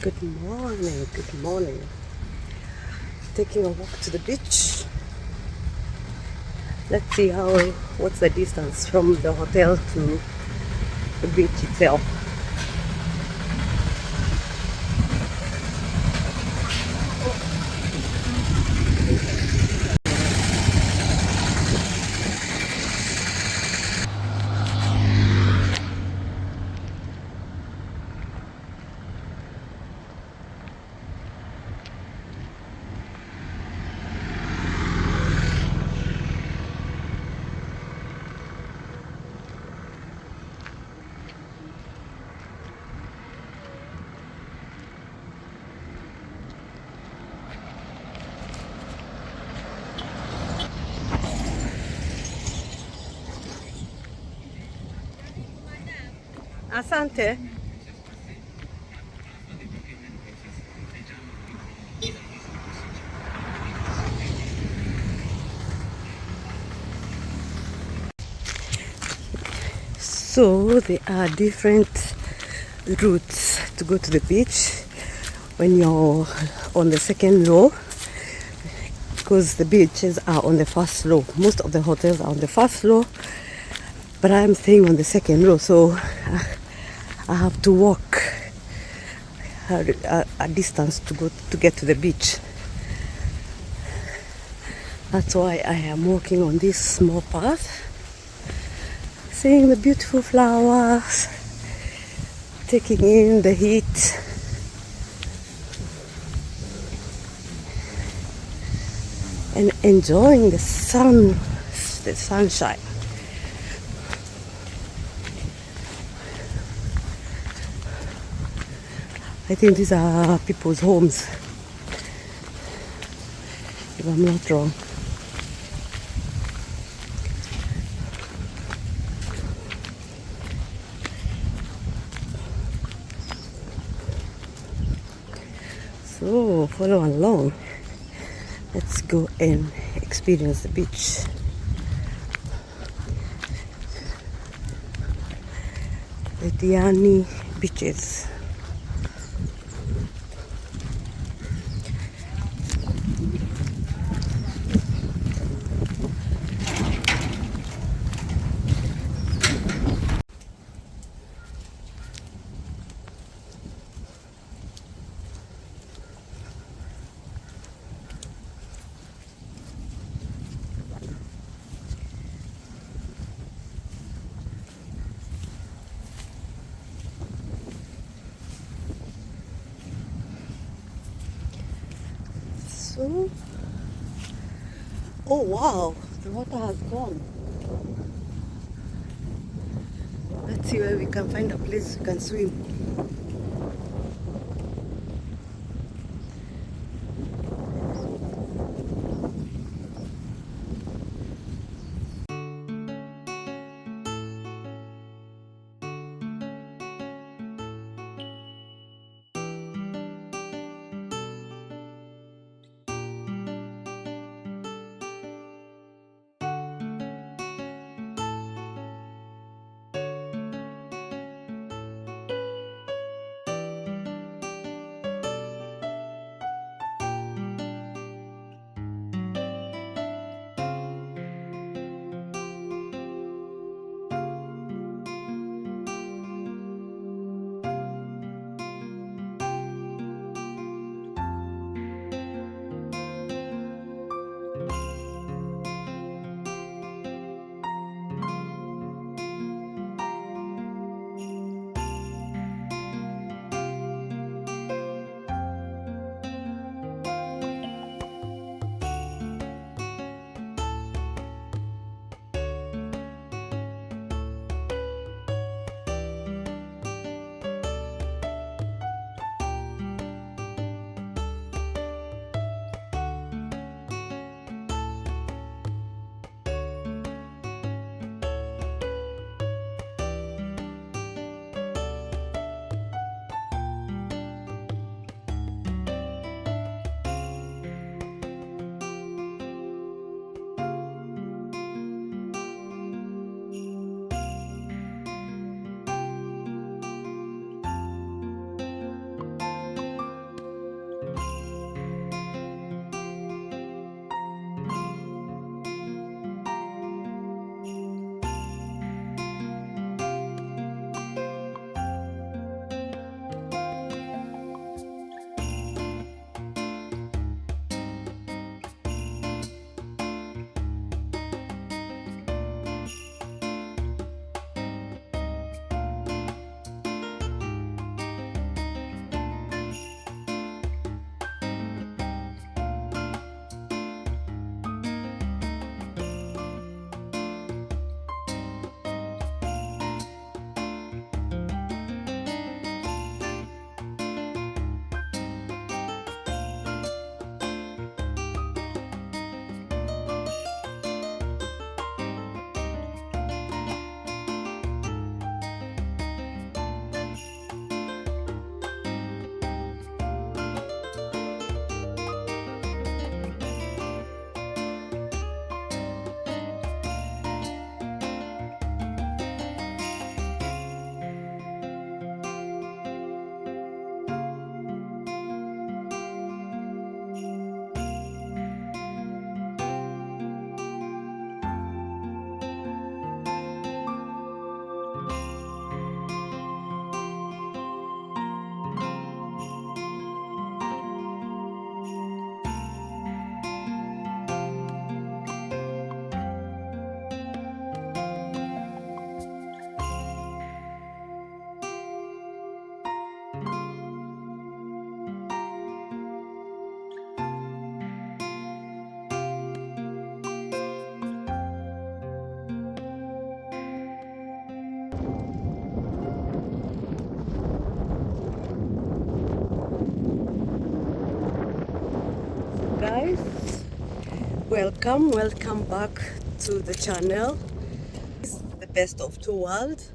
Good morning, good morning. Taking a walk to the beach. Let's see what's the distance from the hotel to the beach itself. Asante. So there are different routes to go to the beach when you're on the second row, because the beaches are on the first row. Most of the hotels are on the first row, but I'm staying on the second row, so I have to walk a distance to get to the beach. That's why I am walking on this small path, seeing the beautiful flowers, taking in the heat. And enjoying the sunshine. I think these are people's homes, if I'm not wrong. So follow along. Let's go and experience the beach. The Diani beaches. So, oh wow, the water has gone. Let's see where we can find a place we can swim. welcome back to the channel. It's the best of two worlds.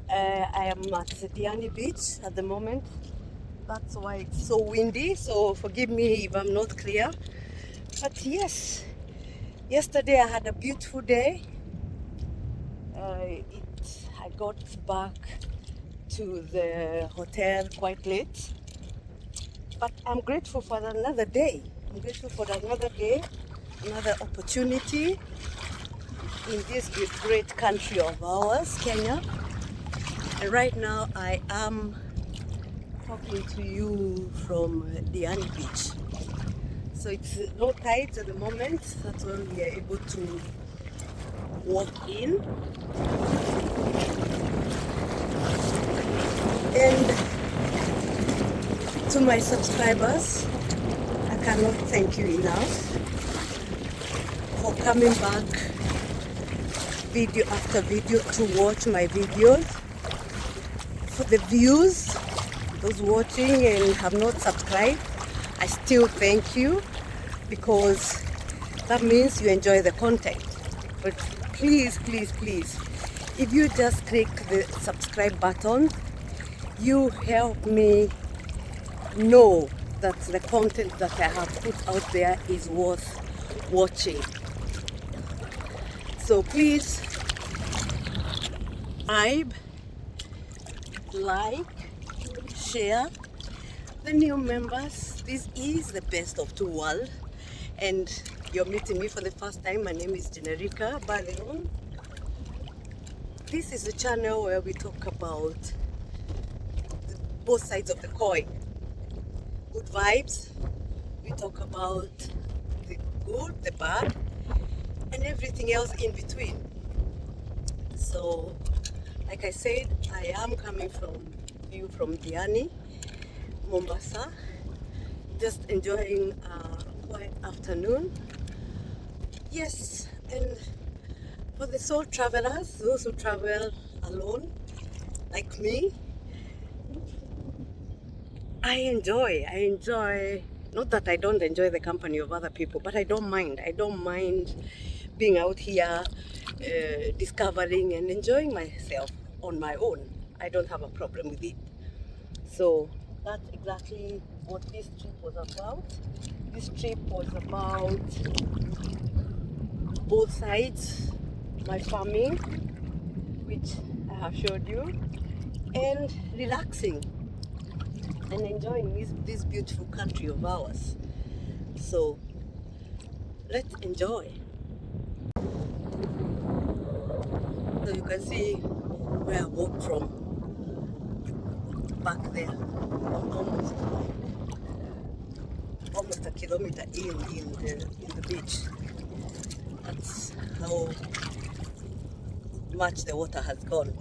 I am at Diani Beach at the moment. That's why it's so windy, so forgive me if I'm not clear. But yes, yesterday I had a beautiful day. I got back to the hotel quite late, but I'm grateful for another day. I'm grateful for another day, another opportunity in this great country of ours, Kenya. And right now I am talking to you from Diani Beach. So it's low tide at the moment. That's when we are able to walk in. And to my subscribers, I cannot thank you enough for coming back video after video to watch my videos. For the views, those watching and have not subscribed, I still thank you, because that means you enjoy the content. But please, please, please, if you just click the subscribe button, you help me know that the content that I have put out there is worth watching. So please subscribe, like, share. The new members, this is the best of two worlds, and you're meeting me for the first time. My name is Generica Baleon. This is a channel where we talk about both sides of the coin. Good vibes, we talk about the good, the bad, and everything else in between. So, like I said, I am coming from Diani, Mombasa, just enjoying a quiet afternoon. Yes, and for the sole travelers, those who travel alone, like me, I enjoy, not that I don't enjoy the company of other people, but I don't mind being out here, discovering and enjoying myself on my own. I don't have a problem with it. So that's exactly what this trip was about. This trip was about both sides, my farming, which I have showed you, and relaxing and enjoying this beautiful country of ours. So let's enjoy. So you can see where I walked from back there, almost a kilometer in the beach. That's how much the water has gone.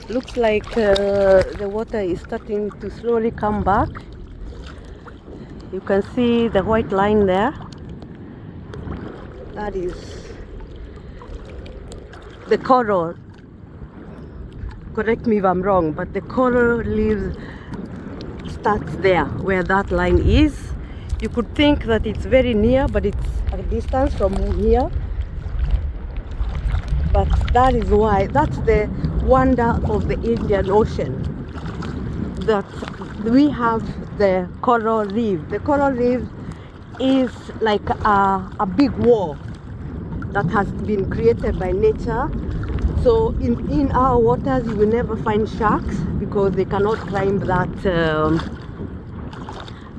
Looks like the water is starting to slowly come back. You can see the white line there. That is the coral. Correct me if I'm wrong, but the coral reef starts there where that line is. You could think that it's very near, but it's a distance from here. But that is why, that's the wonder of the Indian Ocean, that we have the coral reef. The coral reef is like a big wall that has been created by nature. So in our waters you will never find sharks, because they cannot climb that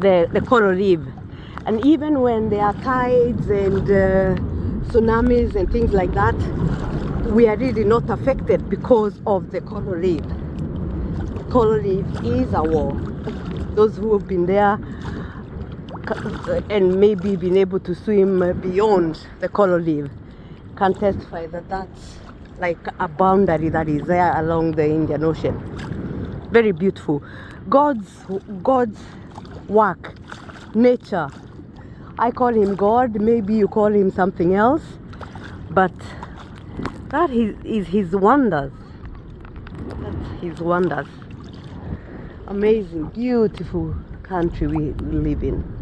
the coral reef. And even when there are tides and tsunamis and things like that, we are really not affected because of the coral reef. Coral reef is a wall. Those who have been there and maybe been able to swim beyond the coral reef can testify that that's like a boundary that is there along the Indian Ocean. Very beautiful. God's work, nature. I call him God, maybe you call him something else, but that is his wonders. That's his wonders. Amazing, beautiful country we live in.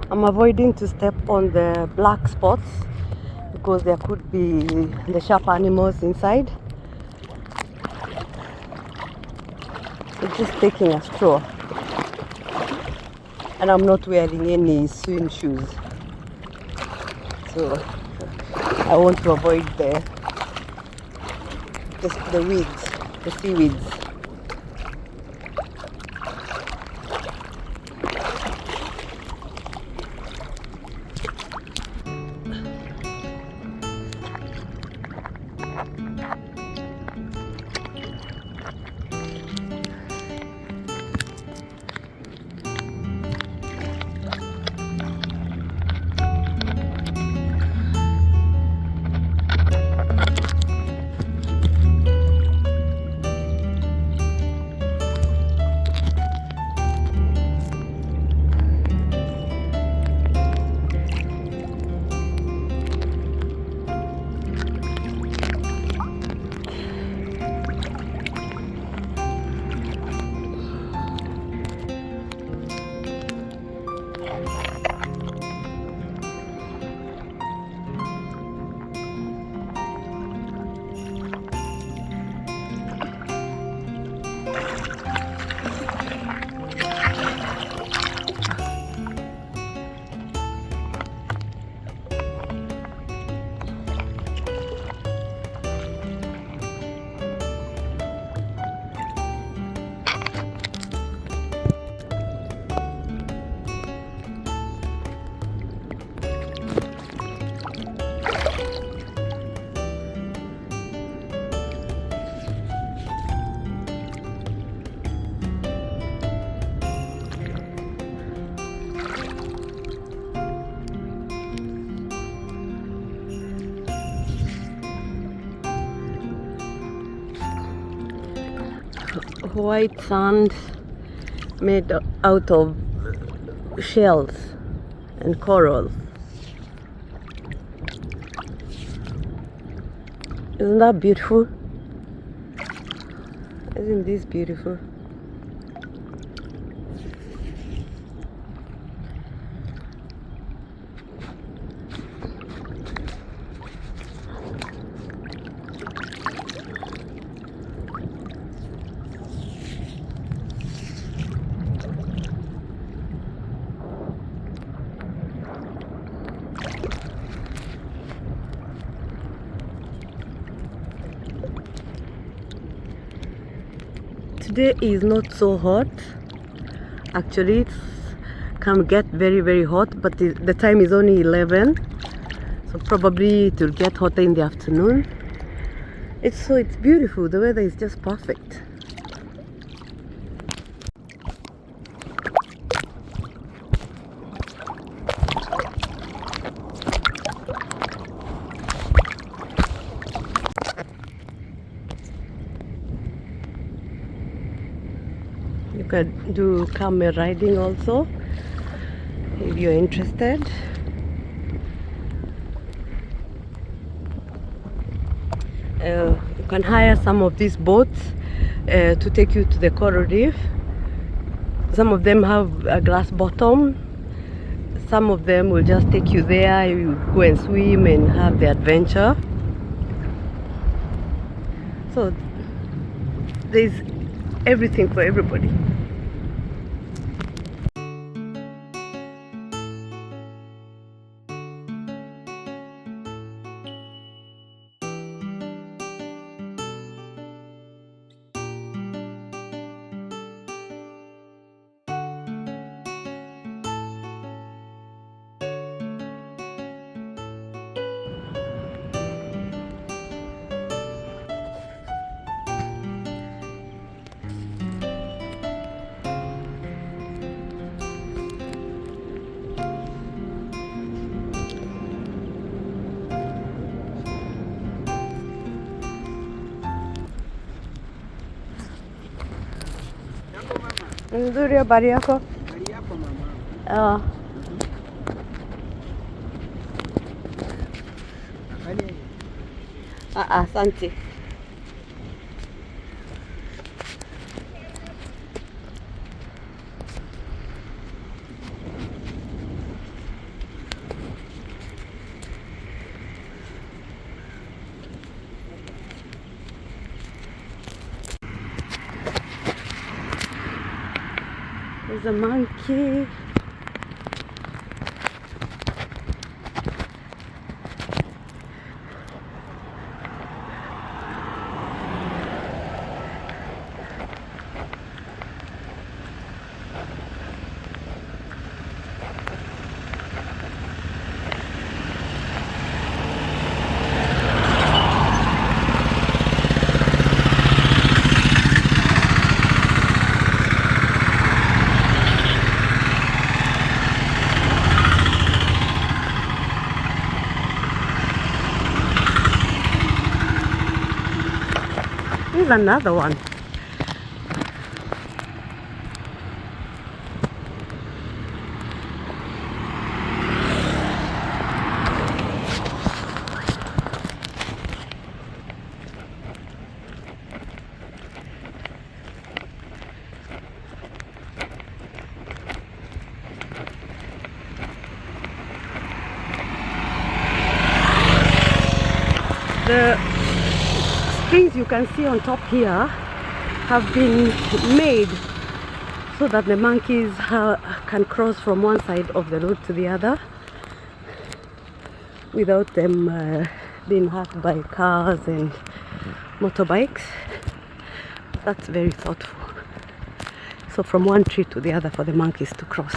I'm avoiding to step on the black spots because there could be the sharp animals inside. I'm just taking a stroll, and I'm not wearing any swim shoes, so I want to avoid the weeds, the seaweeds. White sand made out of shells and coral. Isn't that beautiful? Isn't this beautiful? Today is not so hot. Actually, it can get very hot, but the time is only 11, so probably it will get hotter in the afternoon. It's beautiful. The weather is just perfect. You can do camel riding also if you're interested. You can hire some of these boats to take you to the coral reef. Some of them have a glass bottom. Some of them will just take you there, you go and swim and have the adventure. So there's everything for everybody. Nzuri, habari yako? Habari yako mama. Asante. There's a monkey. Here's another one. The springs you can see on top here have been made so that the monkeys can cross from one side of the road to the other without them being hurt by cars and motorbikes. That's very thoughtful. So from one tree to the other for the monkeys to cross.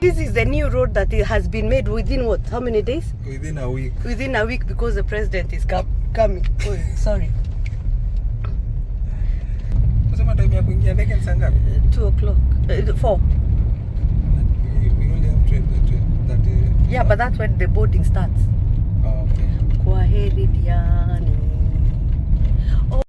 This is the new road that has been made within what? How many days? Within a week. Within a week because the president is coming. Oh, sorry. Kusema time ya kuingia ndege ni saa ngapi? 2 o'clock. 4. We only have 30. Yeah, but that's when the boarding starts. Oh, okay. Kwaheri Diani. Oh.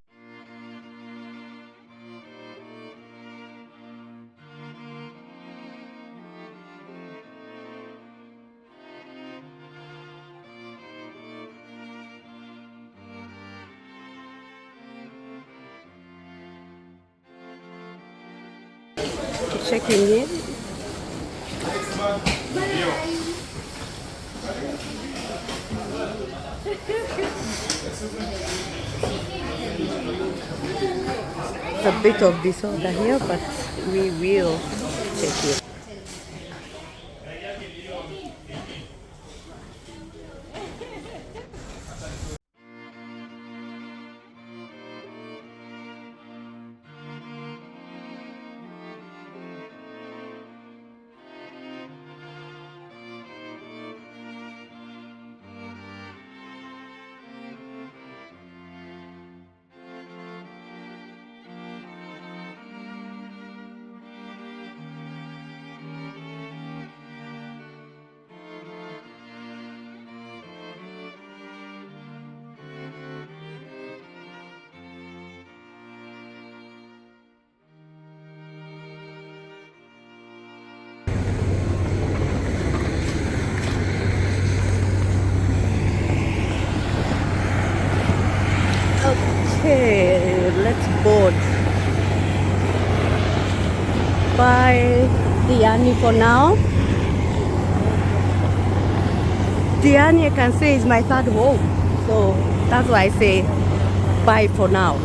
Checking in. It's a bit of disorder here, but we will check it. Okay, let's board. Bye, Diani, for now. Diani, I can say, is my third home. So that's why I say bye for now.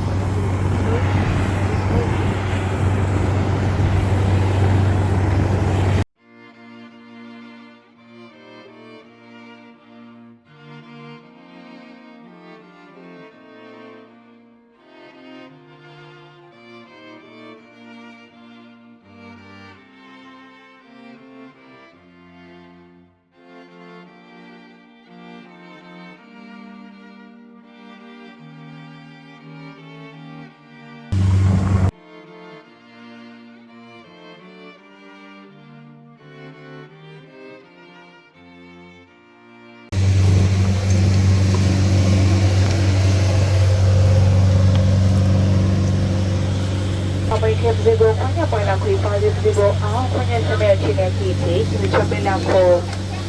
Waweke mzigo kwenye eneo la kuhifadhi mzigo au kwenye sehemu ya chini ya kiti kilicho milango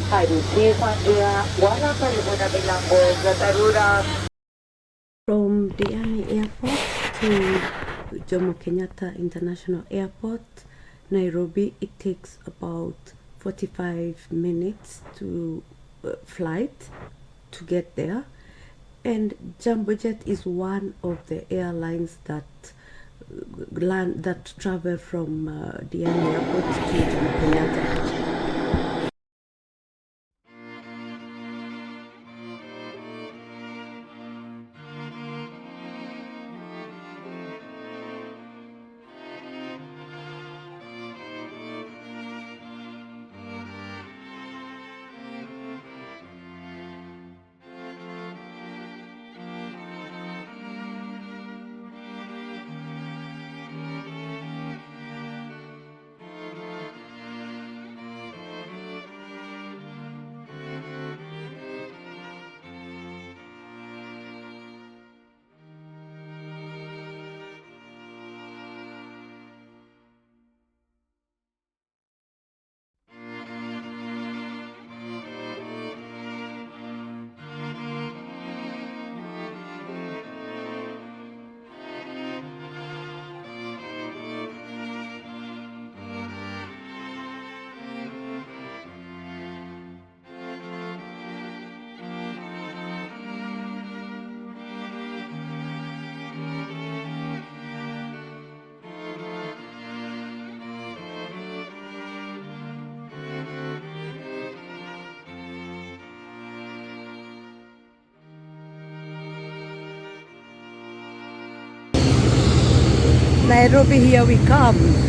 harusi kuanzia wala karibu na milango za dharura. From Diani Airport to Jomo Kenyatta International Airport, Nairobi, it takes about 45 minutes to flight to get there. And Jambojet is one of the airlines that travel from Diani Airport to Jomo Kenyatta. Nairobi, here we come.